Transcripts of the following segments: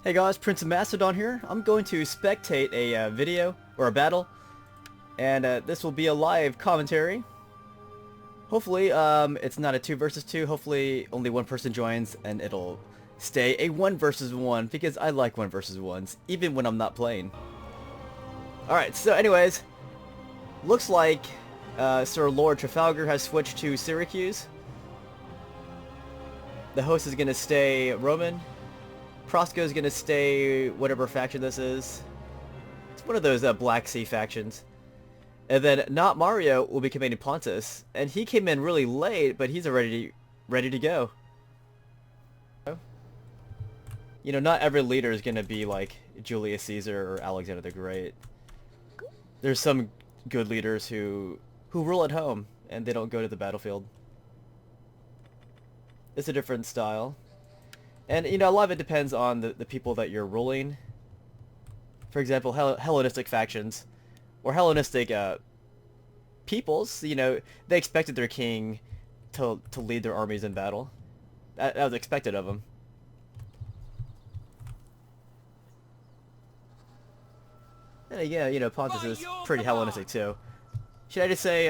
Hey guys, Prince of Mastodon here. I'm going to spectate a video, or a battle, and this will be a live commentary. Hopefully, it's not a 2 versus 2, hopefully only one person joins, and it'll stay a 1 versus 1, because I like 1 versus 1s, even when I'm not playing. Alright, so anyways, looks like Sir Lord Trafalgar has switched to Syracuse. The host is going to stay Roman. Prosco's gonna stay whatever faction this is. It's one of those Black Sea factions. And then not Mario will be commanding Pontus, and he came in really late, but he's already ready to go. You know, not every leader is gonna be like Julius Caesar or Alexander the Great. There's some good leaders who rule at home and they don't go to the battlefield. It's a different style. And, you know, a lot of it depends on the people that you're ruling. For example, Hellenistic factions, or Hellenistic peoples, you know, they expected their king to lead their armies in battle. That was expected of them. And again, you know, Pontus is pretty Hellenistic too. Should I just say,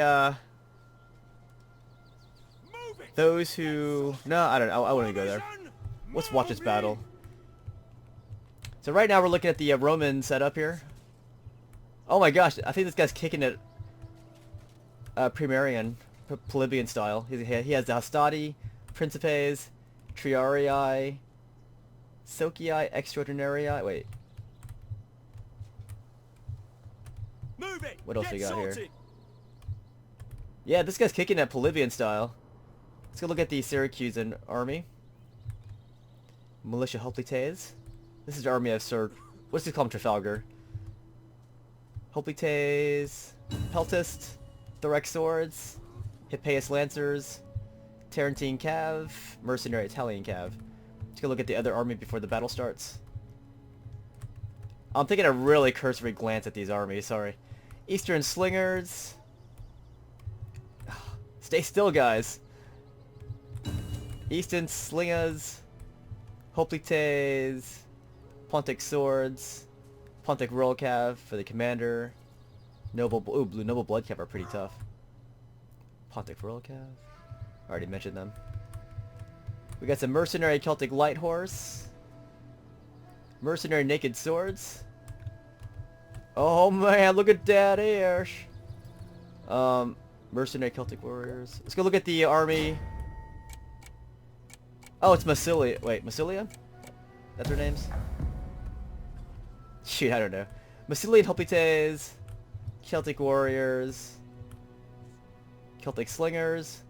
those who... No, I don't know, I wouldn't go there. Let's watch this battle. So right now we're looking at the Roman setup here. Oh my gosh, I think this guy's kicking it Primarian, Polybian style. He has the Hastati, Principes, Triarii, Socii, Extraordinarii. Wait. What else we got here? Yeah, this guy's kicking at Polybian style. Let's go look at the Syracusan army. Militia Hoplites. This is the army of Sir... What's he called? Trafalgar. Hoplites, Peltist, Thorax Swords, Hippeus Lancers, Tarentine Cav, Mercenary Italian Cav. Let's go look at the other army before the battle starts. I'm taking a really cursory glance at these armies, sorry. Eastern Slingers. Stay still, guys. Eastern Slingers. Hoplites, Pontic Swords, Pontic Royal Cav for the commander, Noble Blood Cav are pretty tough. Pontic Royal Cav, already mentioned them. We got some Mercenary Celtic Light Horse, Mercenary Naked Swords. Oh man, look at that Ash. Mercenary Celtic Warriors. Let's go look at the army. Oh, it's Massilia. Wait, Massilia? That's their names? Shoot, I don't know. Massilian Hoplites, Celtic Warriors, Celtic Slingers,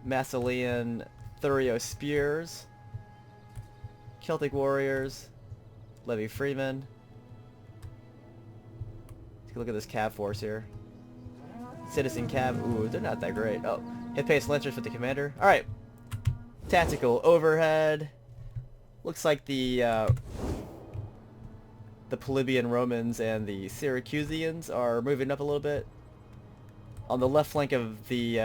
Massilian Thurio Spears, Celtic Warriors, Levy Freeman. Let's look at this Cav force here. Citizen Cav. Ooh, they're not that great. Oh, Hippeus Lancers for the commander. Alright. Tactical overhead. Looks like the Polybian Romans and the Syracusians are moving up a little bit. On the left flank of the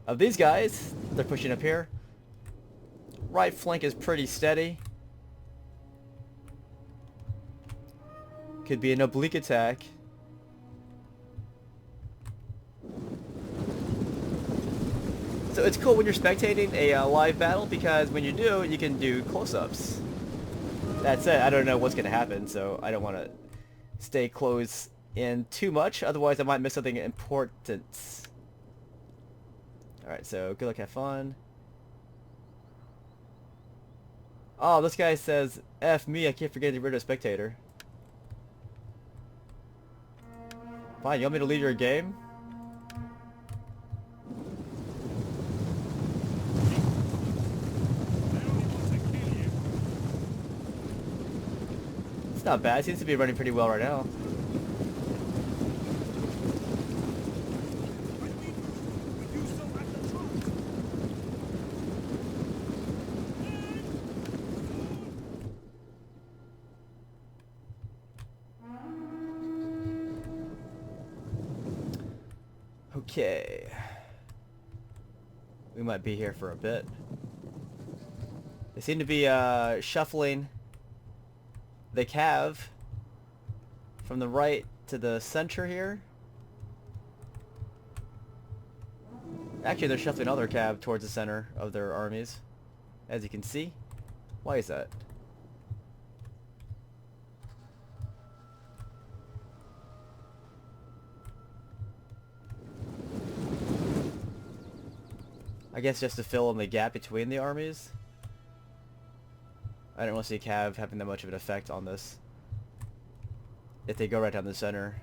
of these guys, they're pushing up here. Right flank is pretty steady. Could be an oblique attack. So it's cool when you're spectating a live battle, because when you do, you can do close-ups. That said, I don't know what's going to happen, so I don't want to stay close in too much, otherwise I might miss something important. Alright, so good luck, have fun. Oh, this guy says, F me, I can't forget to get rid of spectator. Fine, you want me to leave your game? It's not bad. It seems to be running pretty well right now. Okay. We might be here for a bit. They seem to be shuffling the Cav from the right to the center here. Actually, they're shuffling other Cav towards the center of their armies, as you can see. Why is that? I guess just to fill in the gap between the armies. I don't really see Cav having that much of an effect on this. If they go right down the center,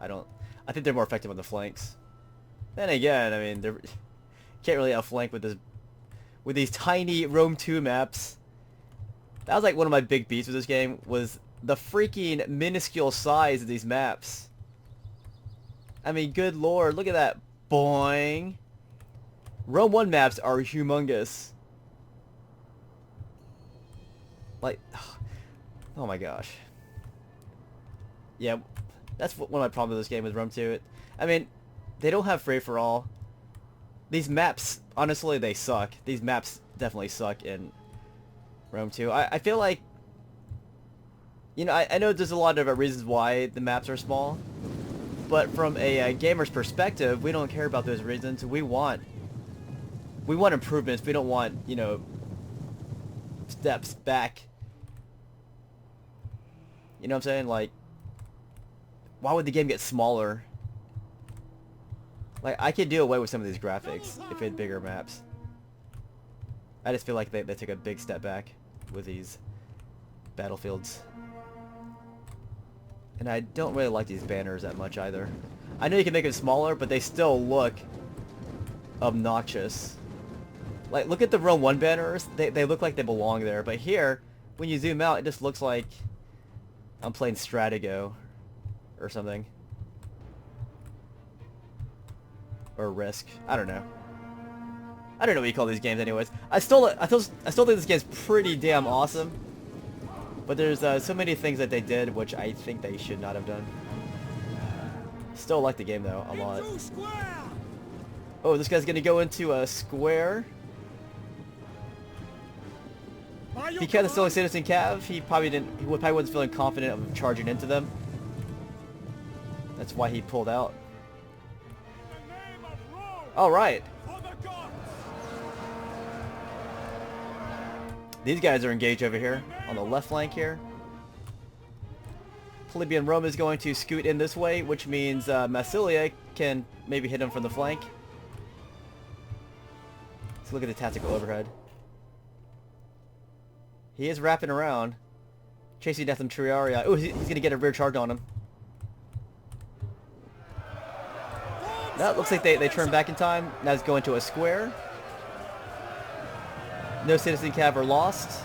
I think they're more effective on the flanks. Then again, I mean, they can't really outflank with this, with these tiny Rome 2 maps. That was like one of my big beats with this game, was the freaking minuscule size of these maps. I mean, good lord, look at that. Boing. Rome 1 maps are humongous. Like, oh my gosh. Yeah, that's one of my problems with this game with Rome 2. I mean, they don't have free-for-all. These maps, honestly, they suck. These maps definitely suck in Rome 2. I feel like, you know, I know there's a lot of reasons why the maps are small, but from a gamer's perspective, we don't care about those reasons. We want improvements. We don't want, you know, steps back. You know what I'm saying? Like, why would the game get smaller? Like, I could do away with some of these graphics if it had bigger maps. I just feel like they took a big step back with these battlefields. And I don't really like these banners that much either. I know you can make them smaller, but they still look obnoxious. Like, look at the Rome 1 banners. They look like they belong there. But here, when you zoom out, it just looks like I'm playing Stratego or something. Or Risk. I don't know. I don't know what you call these games anyways. I still think this game's pretty damn awesome. But there's so many things that they did which I think they should not have done. Still like the game though, a lot. Oh, this guy's gonna go into a square. Because it's still a citizen Cav, he probably wasn't feeling confident of charging into them. That's why he pulled out. Alright. These guys are engaged over here, on the left flank here. Plebeian Rome is going to scoot in this way, which means Massilia can maybe hit him from the flank. Let's look at the tactical overhead. He is wrapping around, chasing down some Triarii. Oh, he's going to get a rear charge on him. That looks like they turn back in time. Now it's going to a square. No citizen Cav were lost.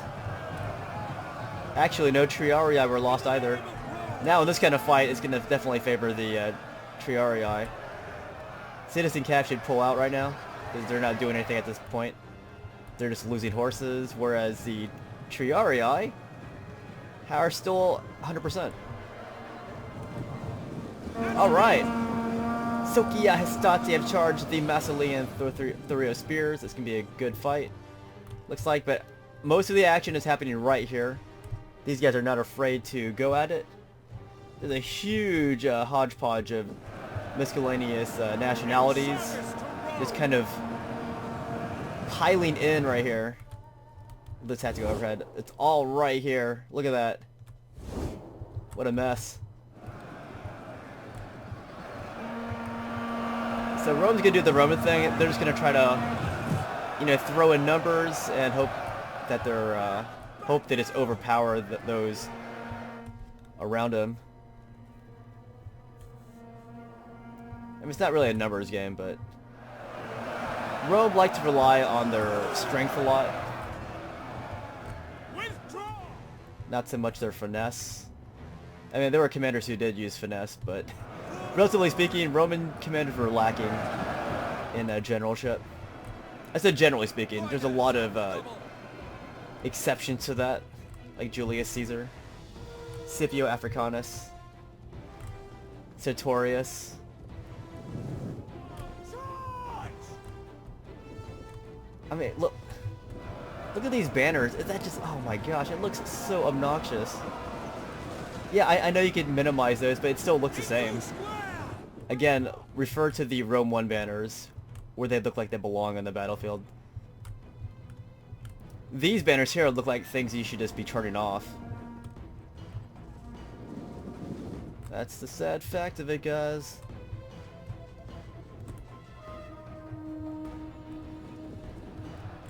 Actually, no Triarii were lost either. Now in this kind of fight, it's going to definitely favor the Triarii. Citizen Cav should pull out right now, because they're not doing anything at this point. They're just losing horses, whereas the Triarii are still 100%. Alright. Sokia Hestati have charged the Massilian Thurio Spears. This can be a good fight. Looks like, but most of the action is happening right here. These guys are not afraid to go at it. There's a huge hodgepodge of miscellaneous nationalities just kind of piling in right here. The tactical overhead. It's all right here. Look at that. What a mess. So Rome's gonna do the Roman thing. They're just gonna try to, you know, throw in numbers and hope that they're hope they just overpower those around them. I mean, it's not really a numbers game, but Rome like to rely on their strength a lot. Not so much their finesse. I mean, there were commanders who did use finesse, but relatively speaking, Roman commanders were lacking in generalship. I said generally speaking. There's a lot of exceptions to that, like Julius Caesar, Scipio Africanus, Sertorius. I mean, look at these banners. Is that just, oh my gosh, it looks so obnoxious. Yeah, I know you can minimize those, but it still looks the same. Again, refer to the Rome 1 banners, where they look like they belong on the battlefield. These banners here look like things you should just be turning off. That's the sad fact of it, guys.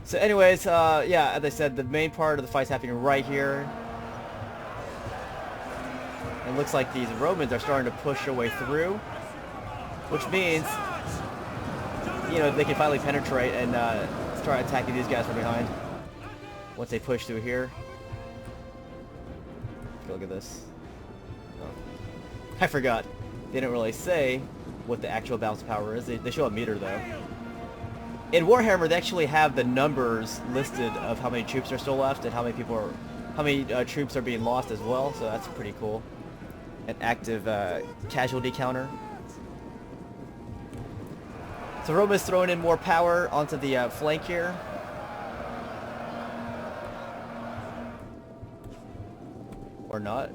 So anyways, yeah, as I said, the main part of the fight's happening right here. It looks like these Romans are starting to push their way through, which means, you know, they can finally penetrate and start attacking these guys from behind once they push through here. Look at this. Oh. I forgot. They didn't really say what the actual balance power is. They show a meter though. In Warhammer, they actually have the numbers listed of how many troops are still left and how many troops are being lost as well. So that's pretty cool. An active casualty counter. So Rome is throwing in more power onto the flank here. Or not.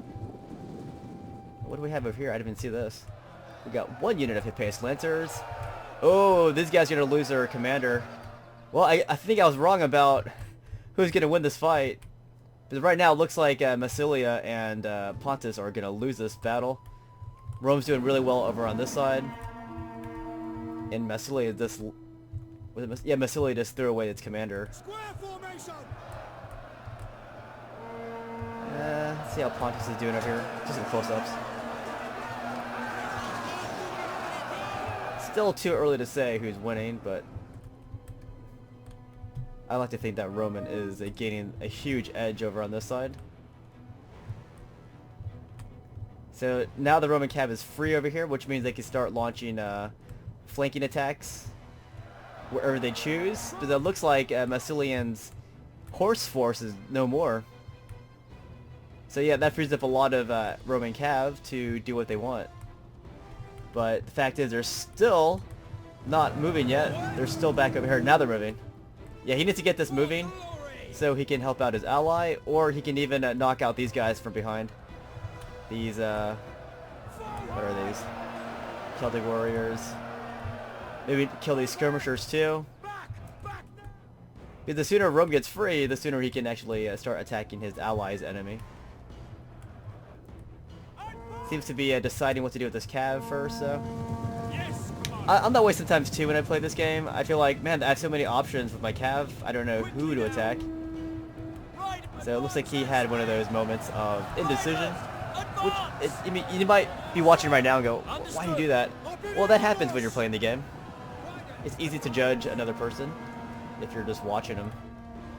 What do we have over here? I didn't even see this. We got one unit of hit pace Lancers. Oh, this guy's gonna lose their commander. Well, I think I was wrong about who's gonna win this fight. Because right now it looks like Massilia and Pontus are gonna lose this battle. Rome's doing really well over on this side. And Massilia just... yeah, Massilia just threw away its commander. Let's see how Pontus is doing over here. Just some close-ups. Still too early to say who's winning, but I like to think that Roman is gaining a huge edge over on this side. So now the Roman cav is free over here, which means they can start launching flanking attacks wherever they choose. But it looks like Massilian's horse force is no more. So yeah, that frees up a lot of Roman cav to do what they want. But the fact is, they're still not moving yet. They're still back over here. Now they're moving. Yeah, he needs to get this moving so he can help out his ally, or he can even knock out these guys from behind. These, what are these? Celtic warriors. Maybe kill these skirmishers too. Because the sooner Rome gets free, the sooner he can actually start attacking his ally's enemy. Seems to be deciding what to do with this cav first, so. I'm not wasting time too when I play this game. I feel like, man, I have so many options with my cav. I don't know who to attack. So it looks like he had one of those moments of indecision. Which I mean, you might be watching right now and go, why do you do that? Well, that happens when you're playing the game. It's easy to judge another person if you're just watching them.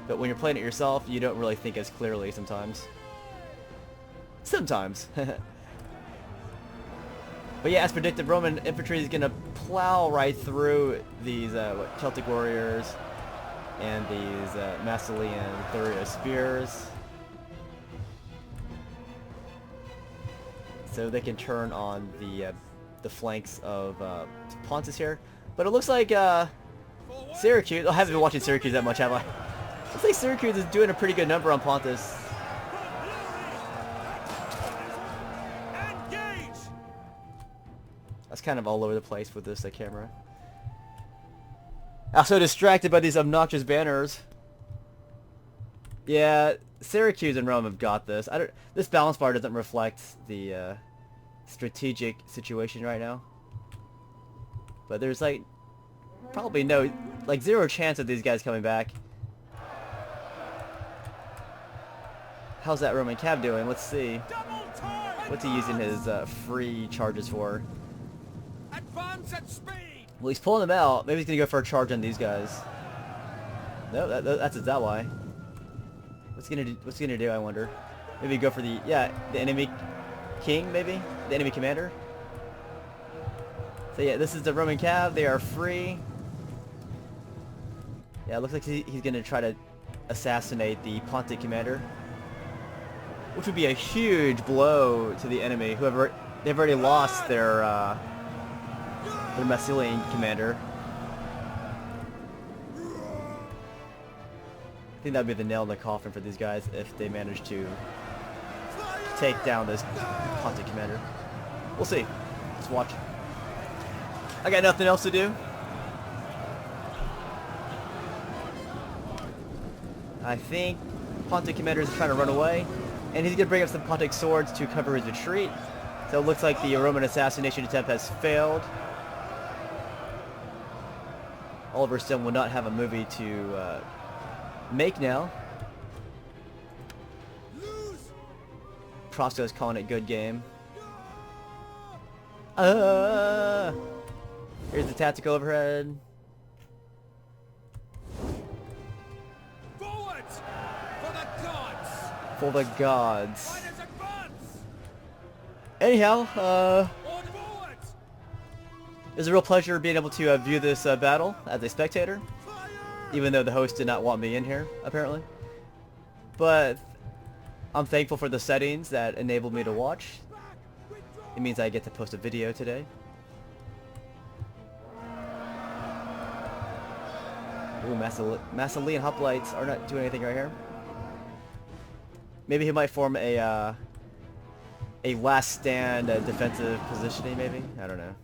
But when you're playing it yourself, you don't really think as clearly sometimes. Sometimes. But yeah, as predicted, Roman infantry is going to plow right through these Celtic warriors and these Massilian Thurio spears. So they can turn on the flanks of Pontus here. But it looks like Syracuse... I haven't been watching Syracuse that much, have I? Looks like Syracuse is doing a pretty good number on Pontus. That's kind of all over the place with this camera. I'm so distracted by these obnoxious banners. Yeah, Syracuse and Rome have got this. This balance bar doesn't reflect the strategic situation right now. But there's like probably zero chance of these guys coming back. How's that Roman cav doing? Let's see. What's he using his free charges for? Well, he's pulling them out. Maybe he's gonna go for a charge on these guys. No, that's his ally. What's he gonna do? I wonder. Maybe go for the enemy king, maybe the enemy commander. So yeah, this is the Roman cav. They are free. Yeah, it looks like he's gonna try to assassinate the Pontic commander, which would be a huge blow to the enemy. They've already lost their Massilian commander. I think that would be the nail in the coffin for these guys if they manage to take down this Pontic commander. We'll see. Let's watch. I got nothing else to do. I think Pontic commander is trying to run away, and he's going to bring up some Pontic swords to cover his retreat. So it looks like the Roman assassination attempt has failed. Oliver Stone will not have a movie to make now. Prosto is calling it good game. Here's the tactical overhead. Forward! For the gods! For the gods. Anyhow, it was a real pleasure being able to view this battle as a spectator, even though the host did not want me in here, apparently. But I'm thankful for the settings that enabled me to watch. It means I get to post a video today. Ooh, Massilian hoplites are not doing anything right here. Maybe he might form a last stand defensive positioning, maybe? I don't know.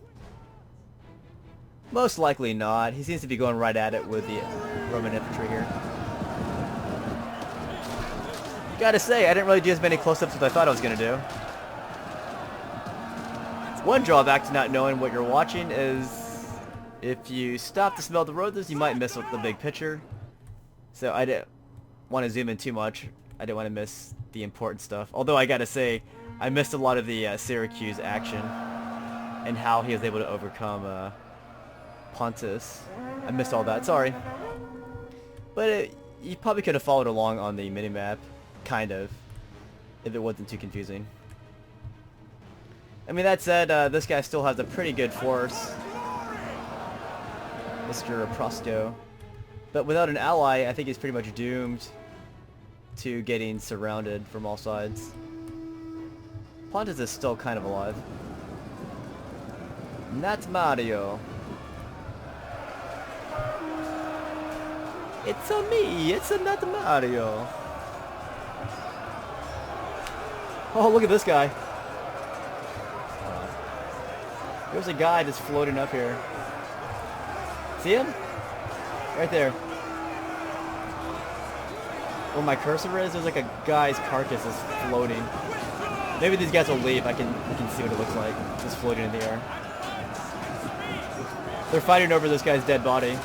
Most likely not. He seems to be going right at it with the Roman infantry here. Gotta say, I didn't really do as many close-ups as I thought I was gonna do. One drawback to not knowing what you're watching is if you stop to smell the roses, you might miss the big picture. So I didn't want to zoom in too much. I didn't want to miss the important stuff. Although I gotta say, I missed a lot of the Syracuse action and how he was able to overcome Pontus. I missed all that, sorry. But you probably could have followed along on the minimap, kind of, if it wasn't too confusing. I mean, that said, this guy still has a pretty good force, Mr. Prosto. But without an ally, I think he's pretty much doomed to getting surrounded from all sides. Pontus is still kind of alive. Not Mario. It's a me, it's a not Mario. Oh, look at this guy. There's a guy just floating up here. See him? Right there. Where my cursor is, there's like a guy's carcass that's floating. Maybe these guys will leave. I can see what it looks like. Just floating in the air. They're fighting over this guy's dead body.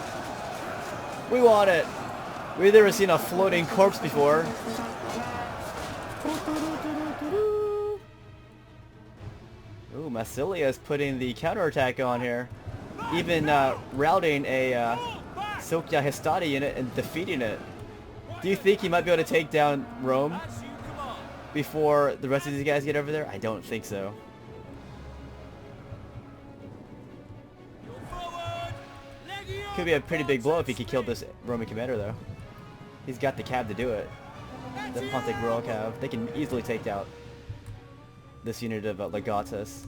We want it. We've never seen a floating corpse before. Ooh, Massilia is putting the counterattack on here. Even routing a Silkia Hestadi in it and defeating it. Do you think he might be able to take down Rome before the rest of these guys get over there? I don't think so. Could be a pretty big blow if he could kill this Roman commander, though. He's got the cav to do it. The Pontic Royal Cav. They can easily take out this unit of Legatus.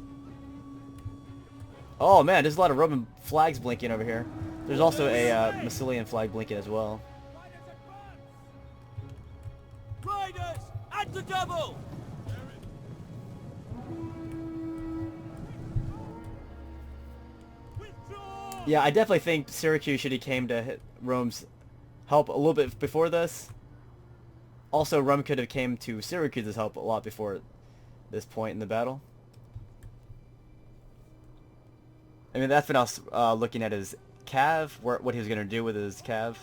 Oh man, there's a lot of Roman flags blinking over here. There's also a Massilian flag blinking as well. Riders at the double. Yeah, I definitely think Syracuse should have came to hit Rome's help a little bit before this. Also, Rome could have came to Syracuse's help a lot before this point in the battle. I mean, that's when I was looking at his cav, what he was going to do with his cav.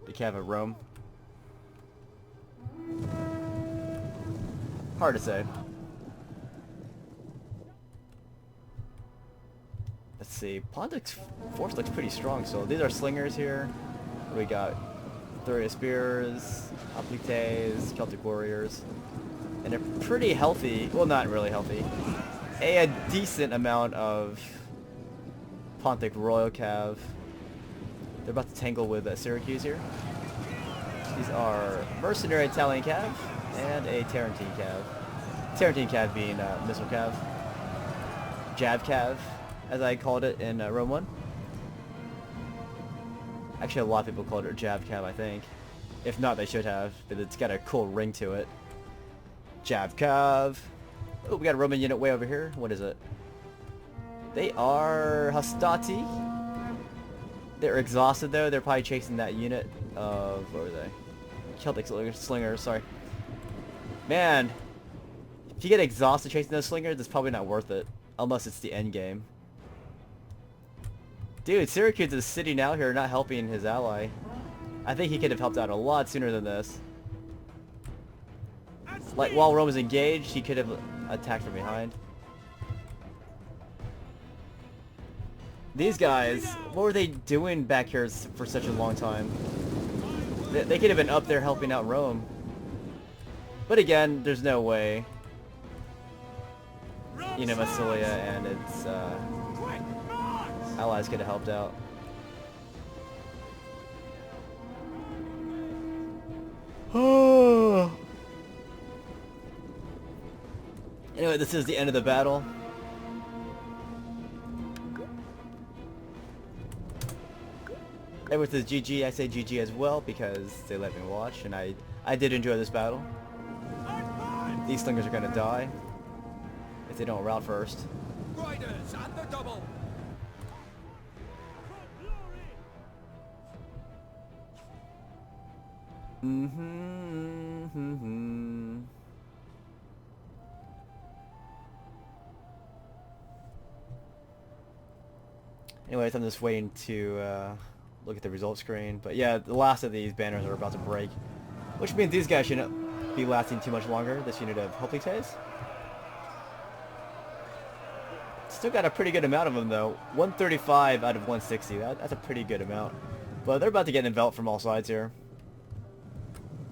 The cav of Rome. Hard to say. Let's see. Pontic's force looks pretty strong, so these are slingers here. We got Thuria spears, appliques, Celtic warriors, and they're pretty healthy. Well, not really healthy. A decent amount of Pontic Royal Cav. They're about to tangle with Syracuse here. These are mercenary Italian Cav and a Tarentine Cav. Tarentine Cav being missile Cav. Jav Cav, as I called it in Rome 1. Actually, a lot of people called it Jav Cav, I think. If not, they should have, but it's got a cool ring to it. Jab Cav. Oh, we got a Roman unit way over here. What is it? They are Hastati. They're exhausted though. They're probably chasing that unit of, what were they? Celtic slingers, sorry. Man, if you get exhausted chasing those slingers, it's probably not worth it. Unless it's the end game. Dude, Syracuse is sitting out here not helping his ally. I think he could have helped out a lot sooner than this. Like, while Rome was engaged, he could have attacked from behind. These guys, what were they doing back here for such a long time? They could have been up there helping out Rome. But again, there's no way. You know, Massilia and its allies could have helped out. Anyway, this is the end of the battle. And with this GG, I say GG as well because they let me watch, and I did enjoy this battle. These slingers are gonna die if they don't rout first. Riders at the double. Anyways, I'm just waiting to look at the result screen. But yeah, the last of these banners are about to break, which means these guys shouldn't be lasting too much longer. This unit of Hoplites. Still got a pretty good amount of them though. 135 out of 160. That's a pretty good amount. But they're about to get enveloped from all sides here.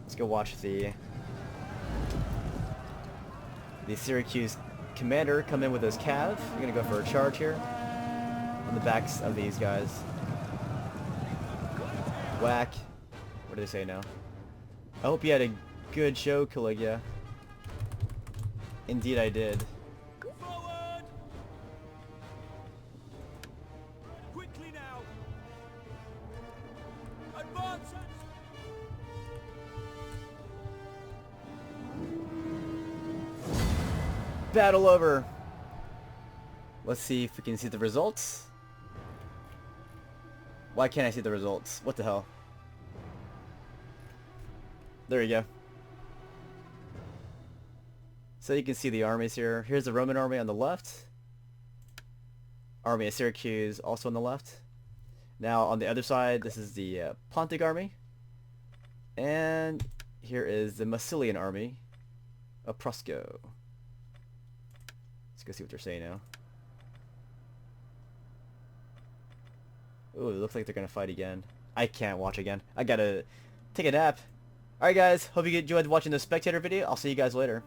Let's go watch the Syracuse commander come in with his cav. We're gonna go for a charge here on the backs of these guys. Whack. What do they say now? I hope you had a good show, Caligula. Indeed I did. Forward. Quickly now. Advance. Battle over. Let's see if we can see the results. Why can't I see the results? What the hell? There you go. So you can see the armies here. Here's the Roman army on the left. Army of Syracuse also on the left. Now on the other side, this is the Pontic army. And here is the Massilian army of Prosco. Let's go see what they're saying now. Ooh, it looks like they're gonna fight again. I can't watch again. I gotta take a nap. Alright guys, hope you enjoyed watching this spectator video. I'll see you guys later.